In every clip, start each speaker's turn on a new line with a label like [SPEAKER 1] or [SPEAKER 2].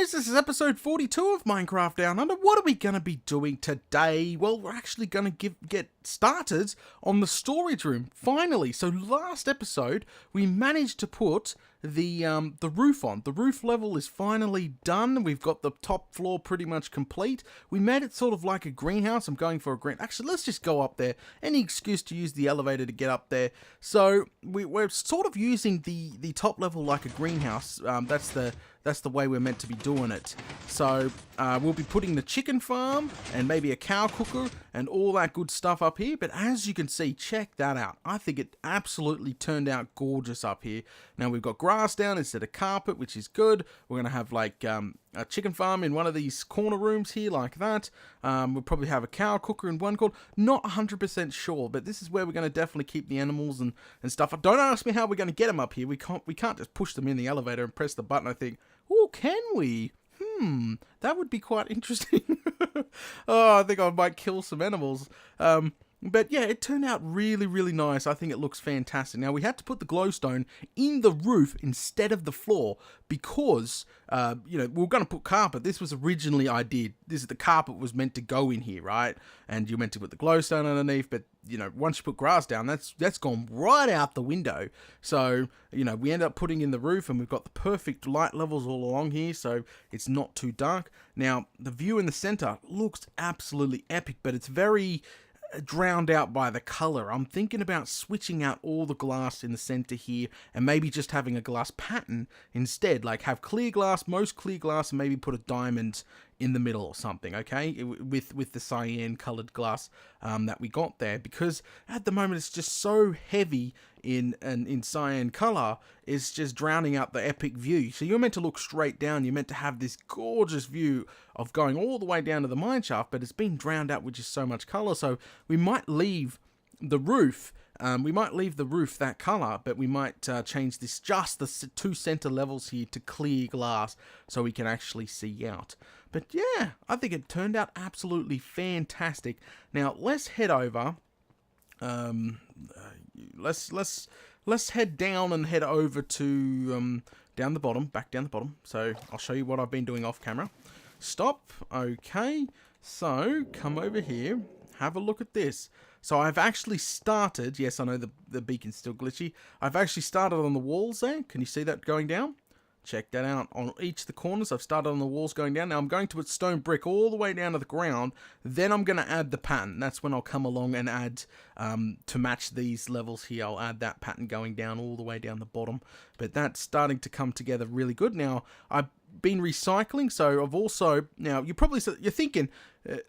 [SPEAKER 1] guys, this is episode 42 of Minecraft Down Under. What are we going to be doing today? Well, we're actually going to get started on the storage room, finally. So last episode, we managed to put the roof on. The roof level is finally done. We've got the top floor pretty much complete. We made it sort of like a greenhouse. I'm going for a green... Actually, let's just go up there. Any excuse to use the elevator to get up there. So we're sort of using the top level like a greenhouse. That's the way we're meant to be doing it. So we'll be putting the chicken farm and maybe a cow cooker and all that good stuff up here. But as you can see, check that out. I think it absolutely turned out gorgeous up here. Now we've got grass down instead of carpet, which is good. We're going to have like a chicken farm in one of these corner rooms here like that. We'll probably have a cow cooker in one corner. Not 100% sure, but this is where we're going to definitely keep the animals and stuff. Don't ask me how we're going to get them up here. We can't just push them in the elevator and press the button. I think, oh, can we? That would be quite interesting. Oh, I think I might kill some animals. But yeah, it turned out really, really nice. I think it looks fantastic. Now, we had to put the glowstone in the roof instead of the floor because, we were going to put carpet. This was originally the carpet was meant to go in here, right? And you're meant to put the glowstone underneath, but, once you put grass down, that's gone right out the window. So, we end up putting in the roof and we've got the perfect light levels all along here, so it's not too dark. Now, the view in the center looks absolutely epic, but it's very drowned out by the color. I'm thinking about switching out all the glass in the center here and maybe just having a glass pattern instead, like have clear glass, most clear glass, and maybe put a diamond in the middle or something, okay, with the cyan colored glass that we got there, because at the moment it's just so heavy in cyan color, it's just drowning out the epic view. So you're meant to look straight down, you're meant to have this gorgeous view of going all the way down to the mine shaft, but it's been drowned out with just so much color. So we might leave the roof that color, but we might change this, just the two center levels here, to clear glass so we can actually see out. But yeah, I think it turned out absolutely fantastic. Now let's head over. Let's head down and head over to down the bottom, back down the bottom. So I'll show you what I've been doing off camera. Stop. Okay. So come over here. Have a look at this. So I've actually started. Yes, I know the beacon's still glitchy. I've actually started on the walls there. Can you see that going down? Check that out. On each of the corners, I've started on the walls going down. Now I'm going to put stone brick all the way down to the ground. Then I'm going to add the pattern. That's when I'll come along and add, to match these levels here, I'll add that pattern going down all the way down the bottom. But that's starting to come together really good. Now, I've been recycling, so I've also, now you're thinking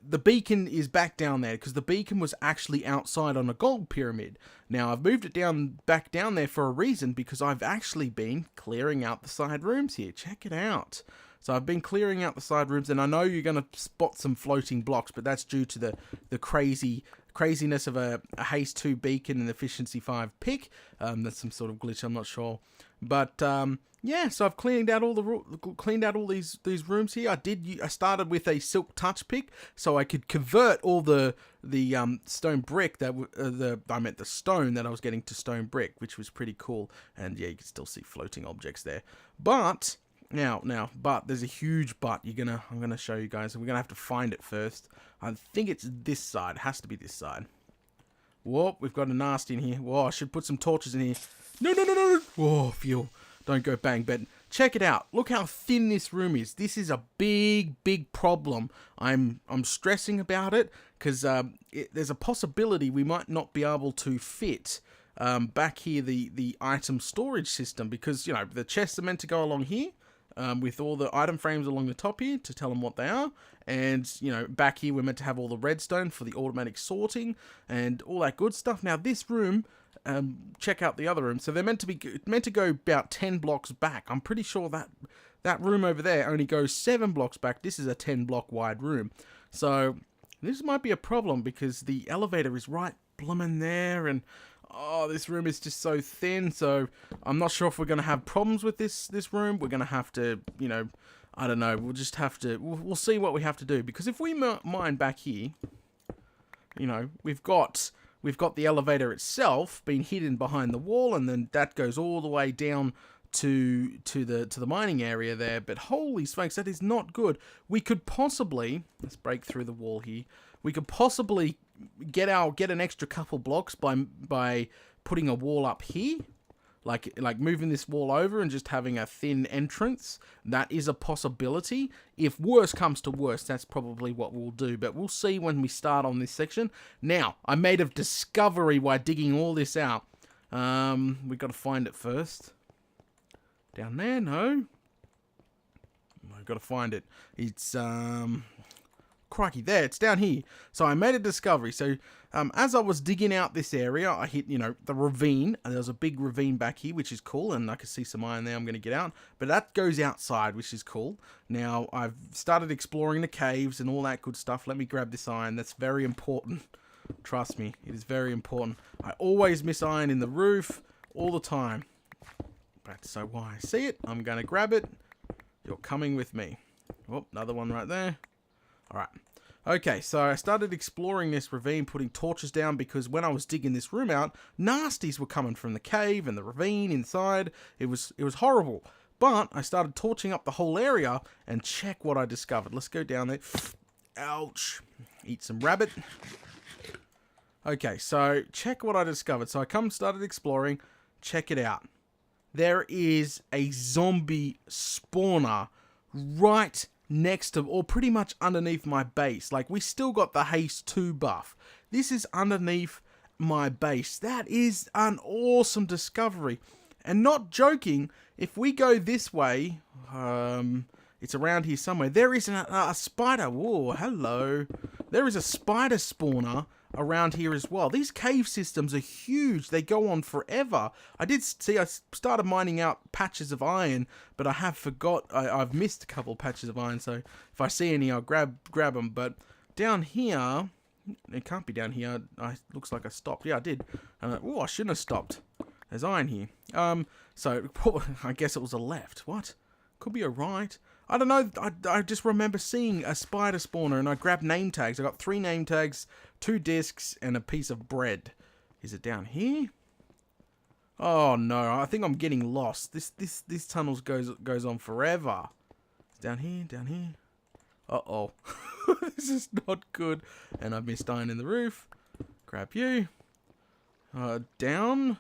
[SPEAKER 1] the beacon is back down there because the beacon was actually outside on a gold pyramid. Now I've moved it back down there for a reason, because I've actually been clearing out the side rooms here. Check it out. So I've been clearing out the side rooms, and I know you're going to spot some floating blocks, but that's due to the craziness of a haste 2 beacon and efficiency 5 pick. That's some sort of glitch, I'm not sure. But yeah, so I've cleaned out all these rooms here. I started with a silk touch pick, so I could convert all the stone brick the stone that I was getting to stone brick, which was pretty cool. And yeah, you can still see floating objects there. But but there's a huge but. I'm gonna show you guys, and we're gonna have to find it first. I think it's this side. It has to be this side. Whoa, we've got a nasty in here. Whoa, I should put some torches in here. No. Whoa, phew. Don't go bang. But check it out. Look how thin this room is. This is a big problem. I'm stressing about it because there's a possibility we might not be able to fit back here the item storage system, because the chests are meant to go along here. With all the item frames along the top here to tell them what they are, and back here we're meant to have all the redstone for the automatic sorting and all that good stuff. Now this room, check out the other room. So they're meant to go about 10 blocks back. I'm pretty sure that room over there only goes 7 blocks back. This is a 10 block wide room, so this might be a problem because the elevator is right bloomin' there, and oh, this room is just so thin, so I'm not sure if we're going to have problems with this room. We're going to have to, I don't know, we'll just have to, we'll see what we have to do, because if we mine back here, we've got the elevator itself being hidden behind the wall, and then that goes all the way down to the mining area there. But holy smokes, that is not good. We could possibly, let's break through the wall here. We could possibly get an extra couple blocks by putting a wall up here. Like moving this wall over and just having a thin entrance. That is a possibility. If worse comes to worse, that's probably what we'll do. But we'll see when we start on this section. Now, I made a discovery while digging all this out. We got to find it first. Down there? No. I've got to find it. It's, crikey, there, it's down here. So I made a discovery. So as I was digging out this area, I hit, the ravine, and there's a big ravine back here, which is cool, and I can see some iron there I'm going to get out, but that goes outside, which is cool. Now, I've started exploring the caves and all that good stuff. Let me grab this iron. That's very important. Trust me, it is very important. I always miss iron in the roof, all the time. But so why I see it, I'm going to grab it. You're coming with me. Oh, another one right there. Alright. Okay, so I started exploring this ravine, putting torches down, because when I was digging this room out, nasties were coming from the cave and the ravine inside. It was horrible. But I started torching up the whole area and check what I discovered. Let's go down there. Ouch. Eat some rabbit. Okay, so check what I discovered. So I started exploring. Check it out. There is a zombie spawner right next to, or pretty much underneath my base. Like, we still got the haste 2 buff. This is underneath my base. That is an awesome discovery. And not joking, if we go this way, it's around here somewhere, there is a spider. Whoa, hello. There is a spider spawner around here as well. These cave systems are huge. They go on forever. I started mining out patches of iron, but I have I've missed a couple patches of iron, so if I see any, I'll grab them. But down here, it can't be down here. Looks like I stopped. Yeah, I did. Oh, I shouldn't have stopped. There's iron here. So I guess it was a left. What? Could be a right. I don't know. I just remember seeing a spider spawner, and I grabbed name tags. I got 3 name tags, 2 discs, and a piece of bread. Is it down here? Oh no! I think I'm getting lost. This tunnel goes on forever. It's down here. Down here. Uh-oh. This is not good. And I missed iron in the roof. Grab you. Down.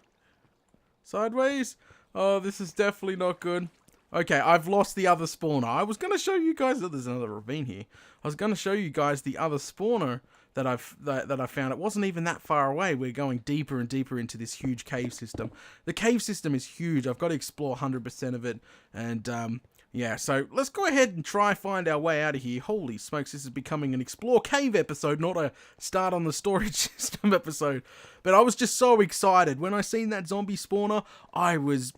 [SPEAKER 1] Sideways. Oh, this is definitely not good. Okay, I've lost the other spawner. I was going to show you guys that there's another ravine here. I was going to show you guys the other spawner that I found. It wasn't even that far away. We're going deeper and deeper into this huge cave system. The cave system is huge. I've got to explore 100% of it. And yeah, so let's go ahead and try find our way out of here. Holy smokes, this is becoming an explore cave episode, not a start on the storage system episode. But I was just so excited. When I seen that zombie spawner, I was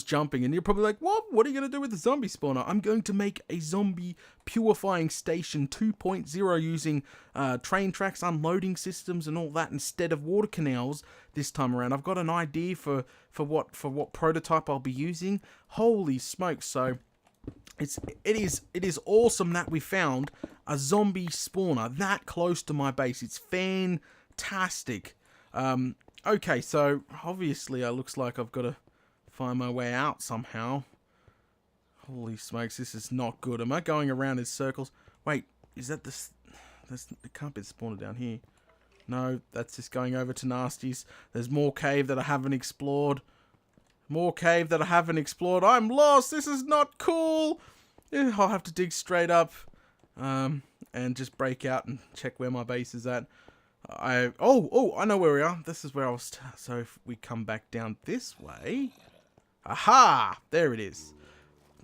[SPEAKER 1] jumping, and you're probably like, what are you going to do with the zombie spawner? I'm going to make a zombie purifying station 2.0 using train tracks, unloading systems, and all that instead of water canals this time around. I've got an idea for what prototype I'll be using. Holy smokes. So it is awesome that we found a zombie spawner that close to my base. It's fantastic. Okay, so obviously it looks like I've got to find my way out somehow. Holy smokes, this is not good. Am I going around in circles? Wait, is that this? It can't be the spawner down here. No, that's just going over to nasties. There's more cave that I haven't explored. More cave that I haven't explored. I'm lost. This is not cool. I'll have to dig straight up and just break out and check where my base is at. I know where we are. This is where I was. So if we come back down this way. Aha! There it is.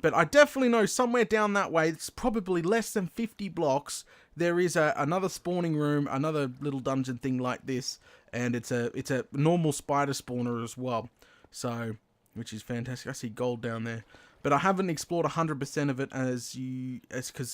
[SPEAKER 1] But I definitely know somewhere down that way, it's probably less than 50 blocks, there is another spawning room, another little dungeon thing like this, and it's a normal spider spawner as well. So, which is fantastic. I see gold down there. But I haven't explored 100% of it because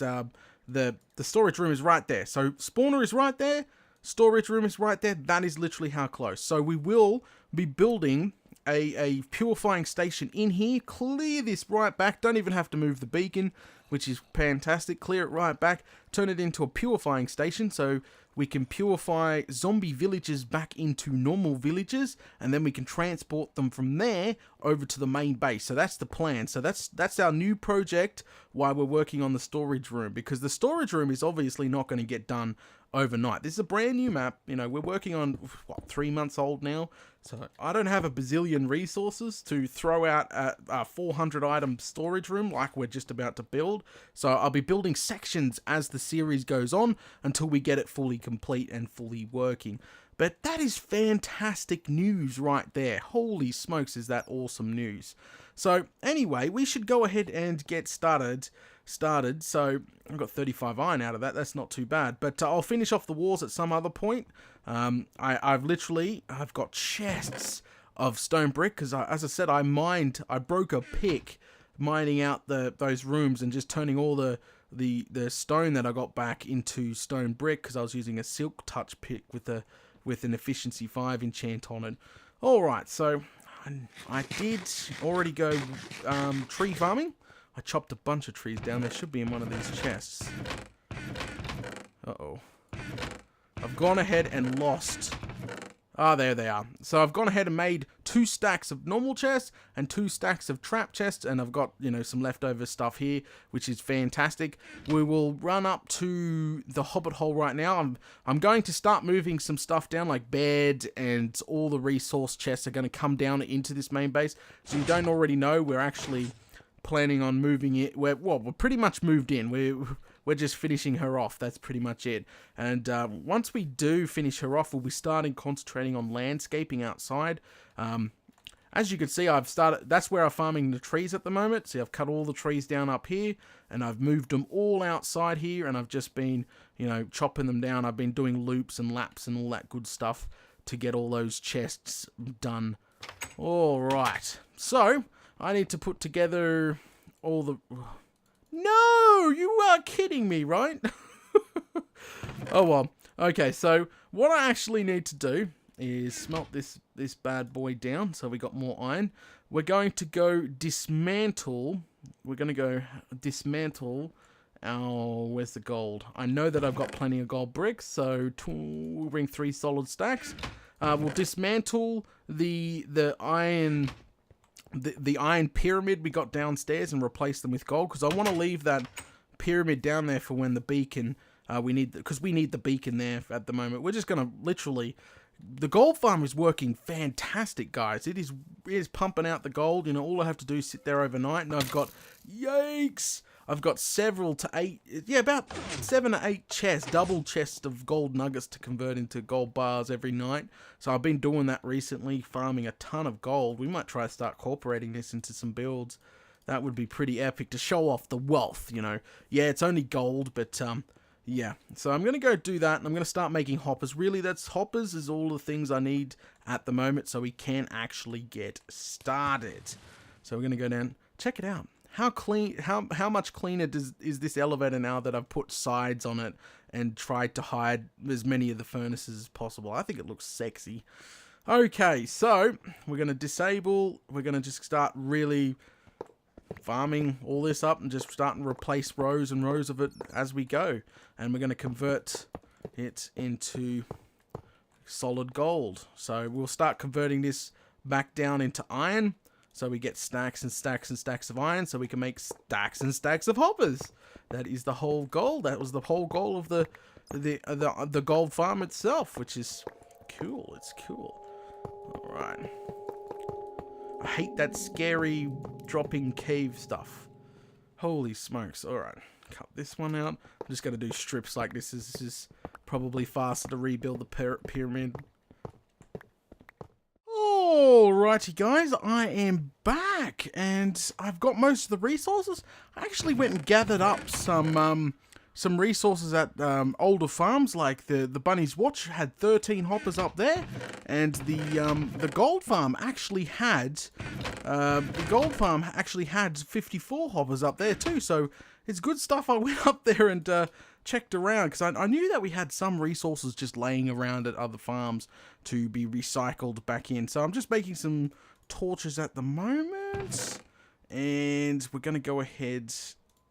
[SPEAKER 1] the storage room is right there. So spawner is right there, storage room is right there. That is literally how close. So we will be building a purifying station in here. Clear this right back. Don't even have to move the beacon, which is fantastic. Clear it right back. Turn it into a purifying station. So we can purify zombie villages back into normal villages, and then we can transport them from there over to the main base. So that's the plan. So that's our new project while we're working on the storage room, because the storage room is obviously not going to get done overnight. This is a brand new map. You know, we're working on, what, 3 months old now. So I don't have a bazillion resources to throw out a 400 item storage room like we're just about to build. So I'll be building sections as the series goes on until we get it fully complete and fully working. But that is fantastic news right there. Holy smokes, is that awesome news. So anyway, we should go ahead and get started. So I've got 35 iron out of that. That's not too bad. But I'll finish off the walls at some other point. I've got chests of stone brick because, as I said, I broke a pick mining out those rooms and just turning all the stone that I got back into stone brick because I was using a silk touch pick with an efficiency 5 enchant on it. All right, so I did already go tree farming. I chopped a bunch of trees down. There should be in one of these chests. Uh-oh. I've gone ahead and lost. Ah, there they are. So I've gone ahead and made 2 stacks of normal chests and 2 stacks of trap chests, and I've got, you know, some leftover stuff here, which is fantastic. We will run up to the hobbit hole right now. I'm going to start moving some stuff down, like bed, and all the resource chests are going to come down into this main base. So you don't already know, we're actually planning on moving it. We're pretty much moved in. We're just finishing her off. That's pretty much it. And once we do finish her off, we'll be starting concentrating on landscaping outside. As you can see, that's where I'm farming the trees at the moment. See, I've cut all the trees down up here, and I've moved them all outside here, and I've just been, you know, chopping them down. I've been doing loops and laps and all that good stuff to get all those chests done. All right. So I need to put together all the... No, you are kidding me, right? Oh, well. Okay, so what I actually need to do is smelt this bad boy down, so we got more iron. We're going to go dismantle. We're going to go dismantle our... Where's the gold? I know that I've got plenty of gold bricks, so we'll bring 3 solid stacks. We'll dismantle the iron... The iron pyramid we got downstairs and replace them with gold, because I want to leave that pyramid down there for when the beacon we need the beacon there at the moment. We're just gonna literally, the gold farm is working fantastic, guys. It is pumping out the gold. You know, all I have to do is sit there overnight, and I've got, yikes, I've got about 7 to 8 chests, double chests of gold nuggets to convert into gold bars every night. So I've been doing that recently, farming a ton of gold. We might try to start incorporating this into some builds. That would be pretty epic to show off the wealth, you know. Yeah, it's only gold, but yeah. So I'm going to go do that, and I'm going to start making hoppers. Really, hoppers is all the things I need at the moment so we can actually get started. So we're going to go down. Check it out. How clean, how much cleaner is this elevator now that I've put sides on it and tried to hide as many of the furnaces as possible? I think it looks sexy. Okay, so we're going to disable, we're going to just start really farming all this up and just starting to replace rows and rows of it as we go. And we're going to convert it into solid gold. So we'll start converting this back down into iron. So we get stacks and stacks and stacks of iron, so we can make stacks and stacks of hoppers. That is the whole goal. That was the whole goal of the gold farm itself, which is cool. It's cool. All right. I hate that scary dropping cave stuff. Holy smokes! All right, cut this one out. I'm just gonna do strips like this. This is probably faster to rebuild the pyramid. Alrighty guys, I am back, and I've got most of the resources. I actually went and gathered up some resources at older farms, like the Bunny's Watch had 13 hoppers up there, and the gold farm actually had 54 hoppers up there too. So it's good stuff. I went up there and checked around, because I knew that we had some resources just laying around at other farms to be recycled back in. So I'm just making some torches at the moment, and we're going to go ahead.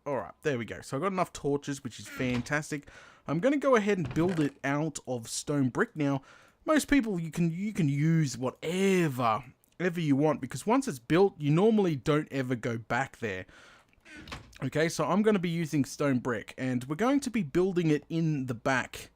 [SPEAKER 1] Alright, there we go. So I've got enough torches, which is fantastic. I'm going to go ahead and build it out of stone brick. Now, most people, you can use whatever you want, because once it's built, you normally don't ever go back there. Okay, so I'm going to be using stone brick, and we're going to be building it in the back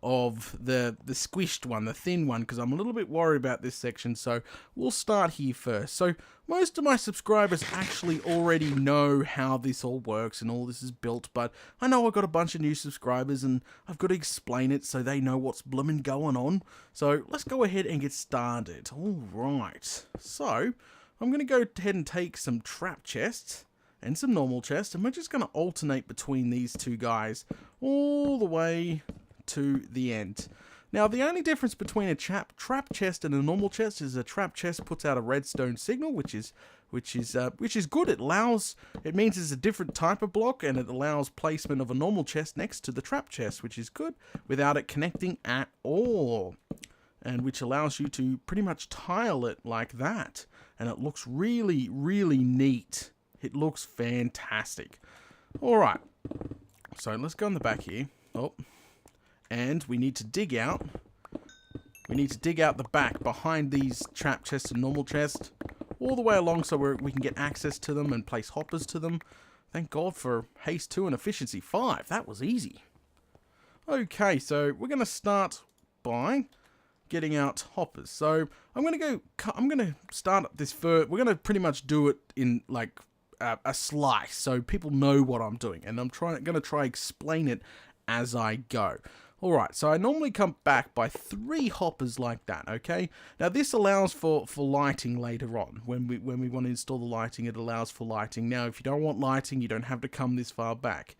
[SPEAKER 1] of the squished one, the thin one, because I'm a little bit worried about this section. So we'll start here first. So most of my subscribers actually already know how this all works and all this is built, but I know I've got a bunch of new subscribers and I've got to explain it so they know what's bloomin' going on. So let's go ahead and get started. All right, so I'm going to go ahead and take some trap chests and some normal chests, and we're just going to alternate between these two guys all the way to the end. Now, the only difference between a trap chest and a normal chest is a trap chest puts out a redstone signal, which is good. It means it's a different type of block, and it allows placement of a normal chest next to the trap chest, which is good, without it connecting at all, and which allows you to pretty much tile it like that, and it looks really, really neat. It looks fantastic. All right, so let's go in the back here. Oh. And we need to dig out. We need to dig out the back behind these trap chests and normal chests all the way along, so we can get access to them and place hoppers to them. Thank God for haste 2 and efficiency 5. That was easy. Okay, so we're going to start by getting out hoppers. So I'm going to start this first. We're going to pretty much do it in like a slice, so people know what I'm doing, and I'm going to try explain it as I go. Alright, so I normally come back by 3 hoppers like that, okay? Now this allows for lighting later on. When we want to install the lighting, it allows for lighting. Now if you don't want lighting, you don't have to come this far back.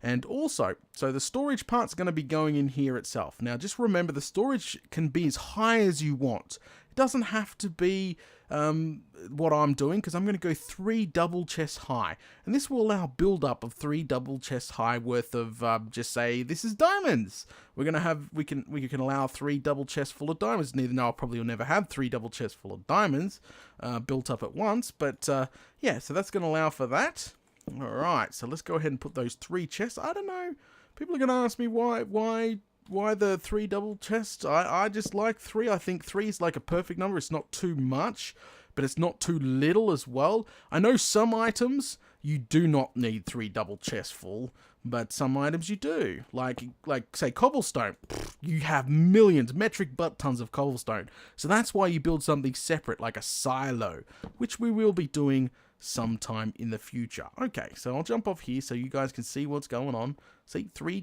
[SPEAKER 1] And also, so the storage part's going to be going in here itself. Now just remember, the storage can be as high as you want. It doesn't have to be what I'm doing, because I'm going to go 3 double chests high, and this will allow build up of 3 double chests high worth of just say this is diamonds. We can allow 3 double chests full of diamonds. Now I probably will never have 3 double chests full of diamonds built up at once, but yeah, so that's going to allow for that. All right, so let's go ahead and put those 3 chests. I don't know, people are going to ask me why the 3 double chests. I just like 3. I think 3 is like a perfect number. It's not too much, but it's not too little as well. I know some items you do not need 3 double chests full, but some items you do. Like say cobblestone. You have millions, metric butt tons of cobblestone. So that's why you build something separate, like a silo, which we will be doing sometime in the future. Okay, so I'll jump off here so you guys can see what's going on. See, 3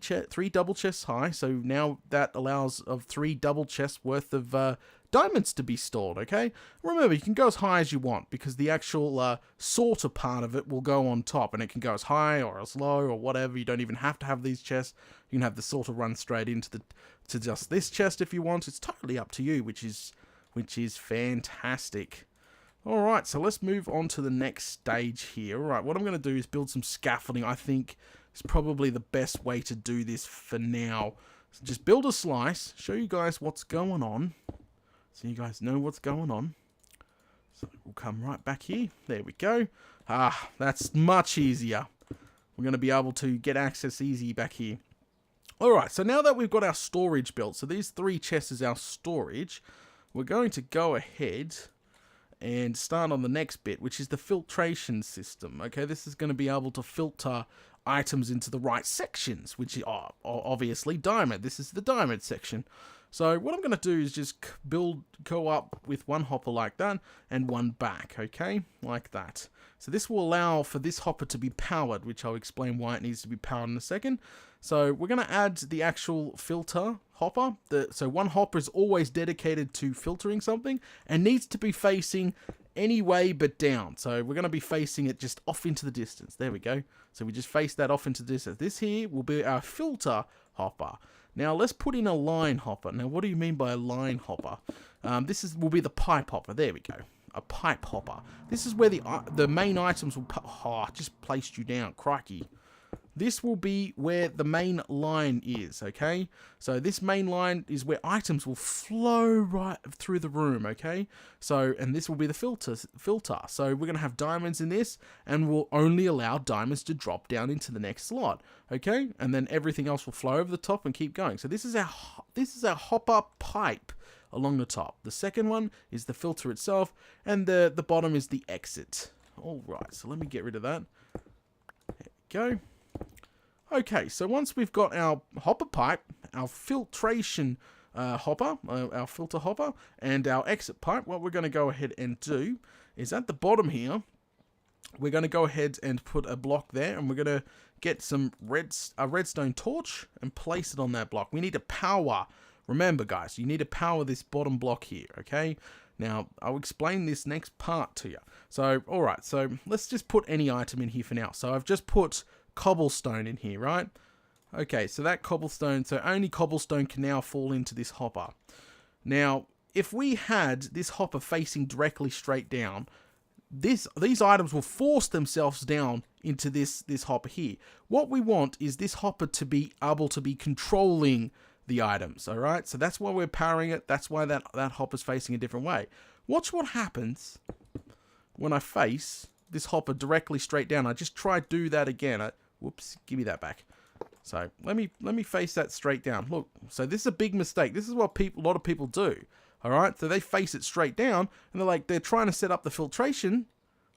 [SPEAKER 1] double chests high, so now that allows of 3 double chests worth of diamonds to be stored, okay? Remember, you can go as high as you want, because the actual sorter part of it will go on top, and it can go as high or as low or whatever. You don't even have to have these chests. You can have the sorter run straight into to just this chest if you want. It's totally up to you, which is fantastic. Alright, so let's move on to the next stage here. Alright, what I'm going to do is build some scaffolding. I think is probably the best way to do this for now. So just build a slice, show you guys what's going on, so you guys know what's going on. So we'll come right back here. There we go. Ah, that's much easier. We're going to be able to get access easy back here. Alright, so now that we've got our storage built, so these 3 chests is our storage, we're going to go ahead and start on the next bit, which is the filtration system. Okay, this is going to be able to filter items into the right sections, which are obviously diamond. This is the diamond section. So what I'm going to do is just go up with 1 hopper like that and 1 back, okay, like that. So this will allow for this hopper to be powered, which I'll explain why it needs to be powered in a second. So we're going to add the actual filter hopper. So 1 hopper is always dedicated to filtering something and needs to be facing any way but down. So we're going to be facing it just off into the distance. There we go. So we just face that off into the distance. This here will be our filter hopper. Now let's put in a line hopper. Now what do you mean by a line hopper? Will be the pipe hopper. There we go. A pipe hopper. This is where the main items will... Oh, I just placed you down. Crikey. this will be where the main line is, okay? So this main line is where items will flow right through the room, okay? So, and this will be the filter. So we're going to have diamonds in this, and we'll only allow diamonds to drop down into the next slot, okay? And then everything else will flow over the top and keep going. So this is our hopper pipe along the top. The second one is the filter itself, and the bottom is the exit. All right, so let me get rid of that. There we go. Okay, so once we've got our hopper pipe, our filtration hopper, our filter hopper, and our exit pipe, what we're going to go ahead and do is at the bottom here, we're going to go ahead and put a block there, and we're going to get a redstone torch and place it on that block. We need to power. Remember, guys, you need to power this bottom block here, okay? Now, I'll explain this next part to you. So, all right, so let's just put any item in here for now. So I've just put cobblestone in here, right? Okay, so that cobblestone, so only cobblestone can now fall into this hopper. Now, if we had this hopper facing directly straight down, these items will force themselves down into this hopper here. What we want is this hopper to be able to be controlling the items, all right? So that's why we're powering it. That's why that hopper's facing a different way. Watch what happens when I face this hopper directly straight down. I just try to do that again. Whoops, give me that back. So let me face that straight down. Look, so this is a big mistake. This is what a lot of people do. All right, so they face it straight down, and they're trying to set up the filtration.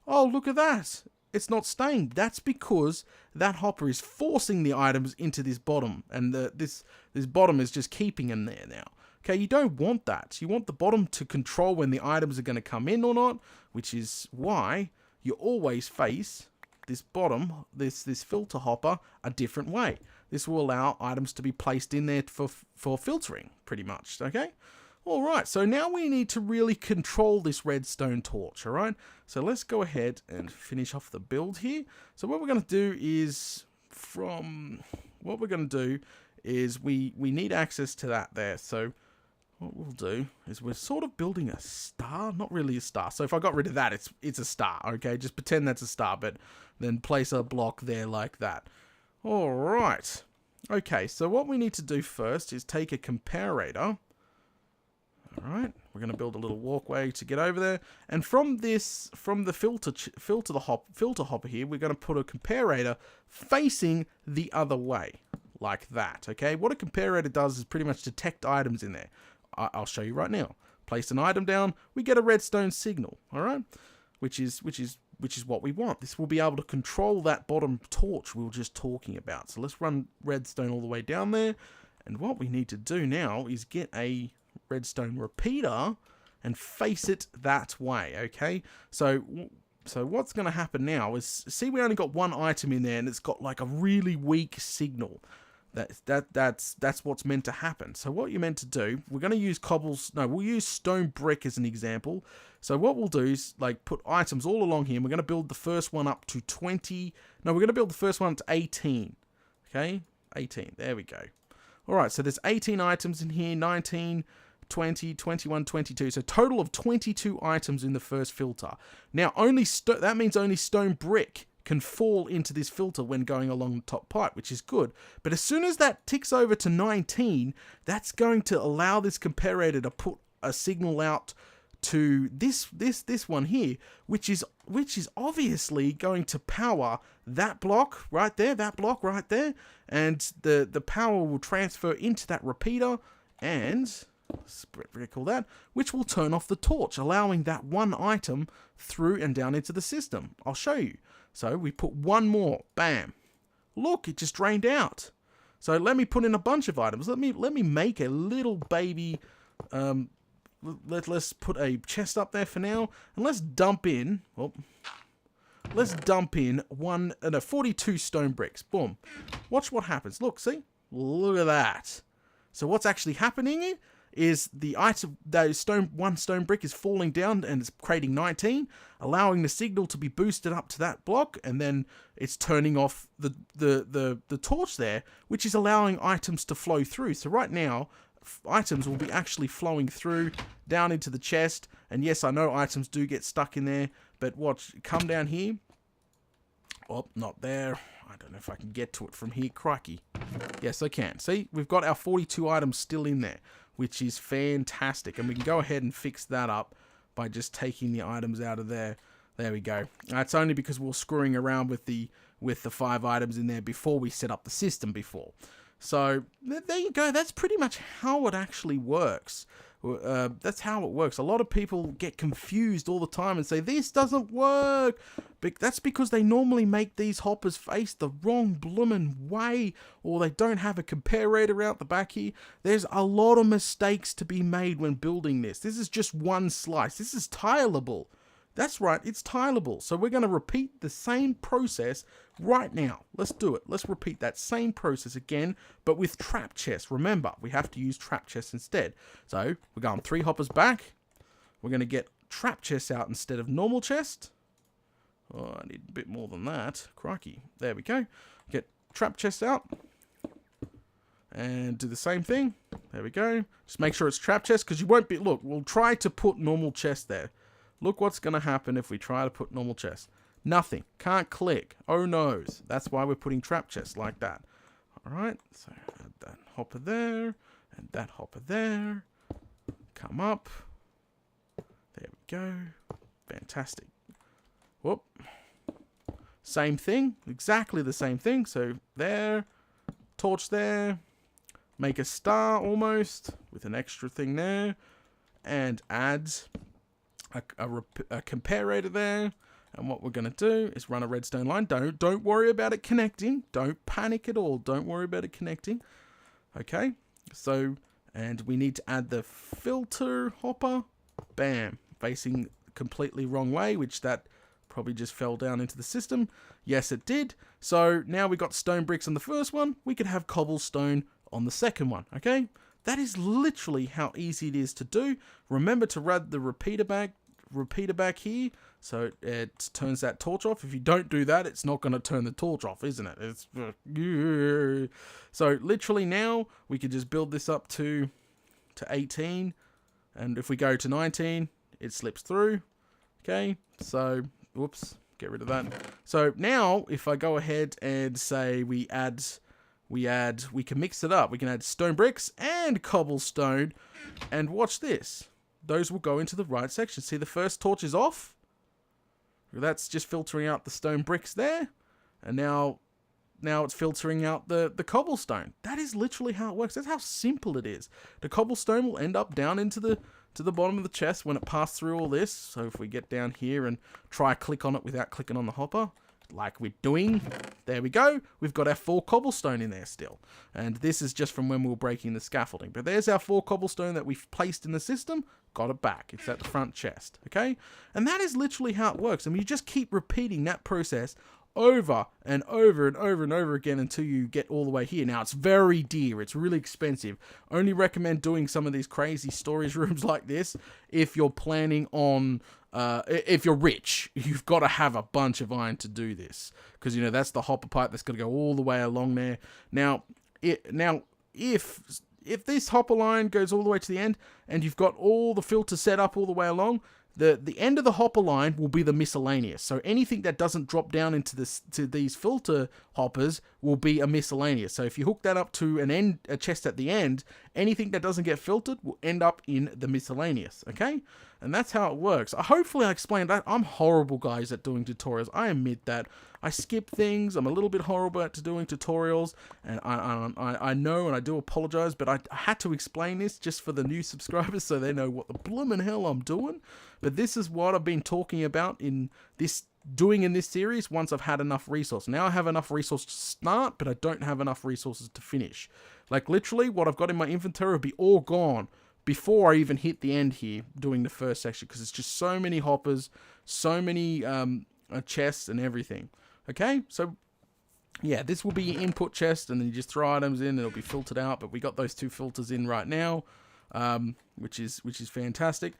[SPEAKER 1] Oh, look at that. It's not staying. That's because that hopper is forcing the items into this bottom, and this bottom is just keeping them there now. Okay, you don't want that. You want the bottom to control when the items are going to come in or not, which is why you always face this bottom, this filter hopper, a different way. This will allow items to be placed in there for filtering, pretty much, okay? All right, so now we need to really control this redstone torch, all right? So let's go ahead and finish off the build here. So what we're going to do is, we need access to that there. So what we'll do is we're sort of building a star, not really a star. So if I got rid of that, it's a star, okay? Just pretend that's a star, but then place a block there like that. All right. Okay, so what we need to do first is take a comparator. All right, we're going to build a little walkway to get over there, and from the filter hopper here, we're going to put a comparator facing the other way, like that. Okay, what a comparator does is pretty much detect items in there. I'll show you right now. Place an item down, we get a redstone signal. All right, which is what we want. This will be able to control that bottom torch we were just talking about. So let's run redstone all the way down there, and what we need to do now is get a redstone repeater and face it that way, okay? So what's going to happen now is, see, we only got one item in there, and it's got like a really weak signal. That's what's meant to happen. So what you're meant to do, we're going to use we'll use stone brick as an example. So what we'll do is like put items all along here, and we're going to build the first one up to 20. No, we're going to build the first one up to 18. Okay, 18. There we go. All right, so there's 18 items in here, 19, 20, 21, 22. So total of 22 items in the first filter. Now, that means only stone brick can fall into this filter when going along the top pipe, which is good. But as soon as that ticks over to 19, that's going to allow this comparator to put a signal out to this one here, which is obviously going to power that block right there, and the power will transfer into that repeater, and let's call that, which will turn off the torch, allowing that one item through and down into the system. I'll show you. So we put one more, bam, look, it just drained out. So let me put in a bunch of items. Let me make a little baby. Let's put a chest up there for now, and let's dump in. Oh, let's dump in 42 stone bricks. Boom. Watch what happens. Look, see? Look at that. So what's actually happening is the item, one stone brick is falling down, and it's creating 19, allowing the signal to be boosted up to that block, and then it's turning off the torch there, which is allowing items to flow through. So right now, items will be actually flowing through down into the chest, and yes, I know items do get stuck in there, but watch, come down here. Oh, not there. I don't know if I can get to it from here. Crikey. Yes, I can. See, we've got our 42 items still in there, which is fantastic. And we can go ahead and fix that up by just taking the items out of there. There we go. That's only because we were screwing around with the 5 items in there before we set up the system before. So there you go. That's pretty much how it actually works. That's how it works. A lot of people get confused all the time and say, this doesn't work. But that's because they normally make these hoppers face the wrong bloomin' way, or they don't have a comparator out the back here. There's a lot of mistakes to be made when building this. This is just one slice. This is tileable. That's right, it's tileable. So we're going to repeat the same process right now. Let's do it. Let's repeat that same process again, but with trap chests. Remember, we have to use trap chests instead. So we're going 3 hoppers back. We're going to get trap chests out instead of normal chest. Oh, I need a bit more than that. Crikey. There we go. Get trap chests out. And do the same thing. There we go. Just make sure it's trap chest, because you won't be... Look, we'll try to put normal chest there. Look what's going to happen if we try to put normal chest. Nothing. Can't click. Oh noes. That's why we're putting trap chests like that. Alright, so add that hopper there, and that hopper there. Come up. There we go. Fantastic. Whoop. Same thing. Exactly the same thing. So there. Torch there. Make a star almost with an extra thing there. And add... a comparator there, and what we're going to do is run a redstone line. Don't worry about it connecting. Don't panic at all. Don't worry about it connecting. Okay, so, and we need to add the filter hopper. Bam, facing completely wrong way, which that probably just fell down into the system. Yes, it did. So now we got stone bricks on the first one. We could have cobblestone on the second one. Okay, that is literally how easy it is to do. Remember to add the repeater back here, so it turns that torch off. If you don't do that, it's not going to turn the torch off, isn't it? It's so literally now we could just build this up to 18, and if we go to 19, it slips through. Okay, so whoops, get rid of that. So now if I go ahead and say we can mix it up. We can add stone bricks and cobblestone, and watch this. Those will go into the right section. See, the first torch is off. That's just filtering out the stone bricks there. And now it's filtering out the cobblestone. That is literally how it works. That's how simple it is. The cobblestone will end up down into the bottom of the chest when it passed through all this. So if we get down here and try click on it without clicking on the hopper, like we're doing, there we go. We've got our 4 cobblestone in there still. And this is just from when we were breaking the scaffolding. But there's our 4 cobblestone that we've placed in the system. Got it back. It's at the front chest. Okay? And that is literally how it works. And you just keep repeating that process over and over and over and over again until you get all the way here. Now, it's very dear. It's really expensive. Only recommend doing some of these crazy storage rooms like this if you're planning on... if you're rich, you've got to have a bunch of iron to do this, because you know that's the hopper pipe that's going to go all the way along there. Now, if this hopper line goes all the way to the end, and you've got all the filters set up all the way along, the end of the hopper line will be the miscellaneous. So anything that doesn't drop down into these filter hoppers will be a miscellaneous. So if you hook that up to a chest at the end, anything that doesn't get filtered will end up in the miscellaneous. Okay? And that's how it works. Hopefully I explained that. I'm horrible, guys, at doing tutorials. I admit that. I skip things. I'm a little bit horrible at doing tutorials. And I know, and I do apologize, but I had to explain this just for the new subscribers so they know what the bloomin' hell I'm doing. But this is what I've been talking about in this series once I've had enough resources. Now I have enough resources to start, but I don't have enough resources to finish. Like, literally, what I've got in my inventory will be all gone before I even hit the end here doing the first section, because it's just so many hoppers, so many chests and everything. Okay, so yeah, this will be your input chest, and then you just throw items in and it'll be filtered out. But we got those 2 filters in right now, which is fantastic.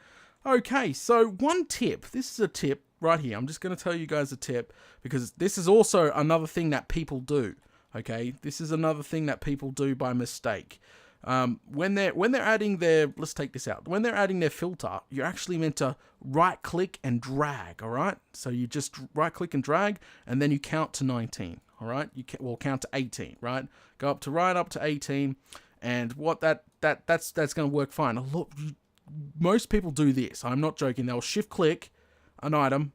[SPEAKER 1] Okay, so one tip. This is a tip right here. I'm just going to tell you guys a tip, because this is also another thing that people do. Okay, this is another thing that people do by mistake. when they're adding their, let's take this out. When they're adding their filter, you're actually meant to right click and drag. All right, so you just right click and drag, and then you count to 19. All right, will count to 18. Right, go up to 18, and what that's going to work fine. Look, most people do this. I'm not joking. They'll shift click an item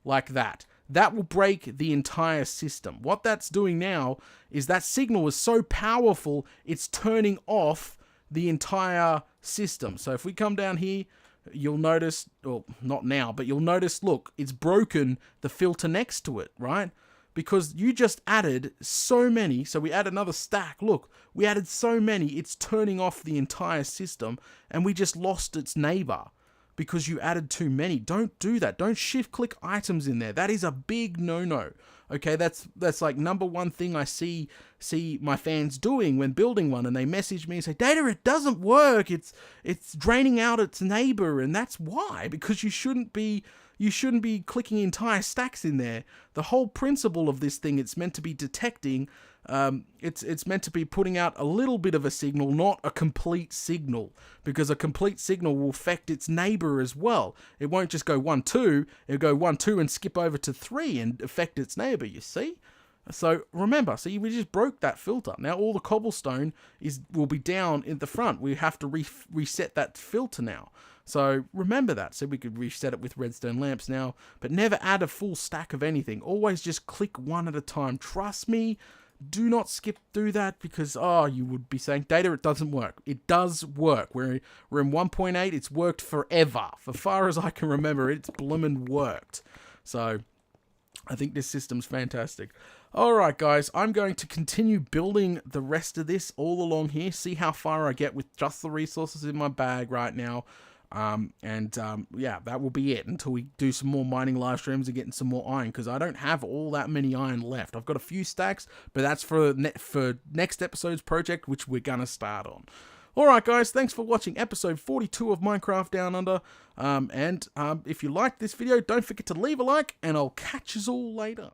[SPEAKER 1] like that. That will break the entire system. What that's doing now is that signal is so powerful, it's turning off the entire system. So if we come down here, you'll notice, well, not now, but you'll notice, look, it's broken the filter next to it, right? Because you just added so many, so we add another stack, look, we added so many, it's turning off the entire system, and we just lost its neighbor because you added too many. Don't do that. Don't shift click items in there. That is a big no-no. Okay, that's like number one thing I see my fans doing when building one, and they message me and say, Data, it doesn't work. It's draining out its neighbor, and that's why, because you shouldn't be clicking entire stacks in there. The whole principle of this thing, it's meant to be detecting, it's meant to be putting out a little bit of a signal, not a complete signal, because a complete signal will affect its neighbor as well. It won't just go 1, 2, it'll go 1, 2 and skip over to 3 and affect its neighbor, you see? So remember, see, we just broke that filter. Now all the cobblestone will be down in the front. We have to reset that filter now. So remember that. So we could reset it with redstone lamps now, but never add a full stack of anything. Always just click one at a time. Trust me, do not skip through that, because you would be saying, Data, it doesn't work. It does work. We're in 1.8. It's worked forever. For far as I can remember, it's bloomin' worked. So I think this system's fantastic. Alright guys, I'm going to continue building the rest of this all along here, see how far I get with just the resources in my bag right now. Yeah, that will be it until we do some more mining live streams and getting some more iron, because I don't have all that many iron left. I've got a few stacks, but that's for next episode's project, which we're going to start on. Alright guys, thanks for watching episode 42 of Minecraft Down Under, if you liked this video, don't forget to leave a like, and I'll catch you all later.